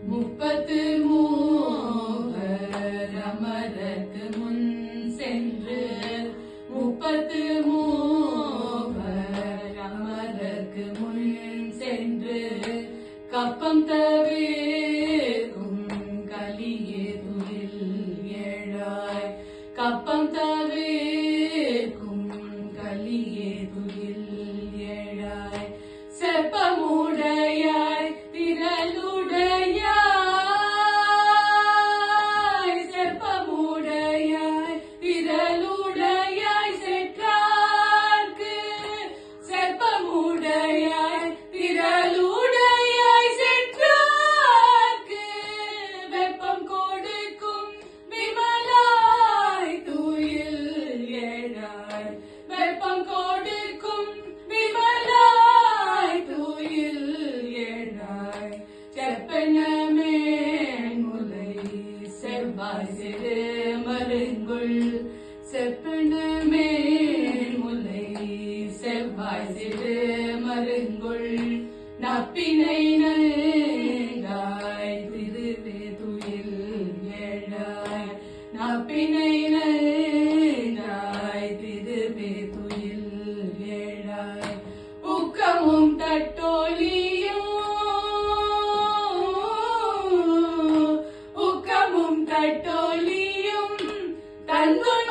முப்பத்து மூவர் அமரர்க்கு முன் சென்று முப்பத்து மூவர் அமரர்க்கு முன் சென்று கப்பம் தவிர்க்கும் கலியே துயில் ஏழாய் கப்பம் தவிர்க்கும் கலியே துயில் ஏழாய் செப்பமுடையாய் திரளுடையாய் செப்பமுடையாய் திரளுடையாய் செற்றார்க்கு செப்பமுடையாய் திரளுடையாய் செற்றார்க்கு வெப்பம் கொடுக்கும் விமலாய் துயில் ஏழாய் வெப்பம் கொடுக்கும் விமலாய் துயில் ஏழாய் செப்பனமேன் முலை செவ்வாய் சிறு மருங்குள் செப்பனமேன் முலை செவ்வாய் சிறு மருங்குள் நப்பினை நல்காய் திருவே துயில் ஏழாய் நப்பினை நல்காய் திருவே துயில் ஏழாய் உக்கமும் தட்டோலியும் உக்கமும் தட்டோலியும் தன்குண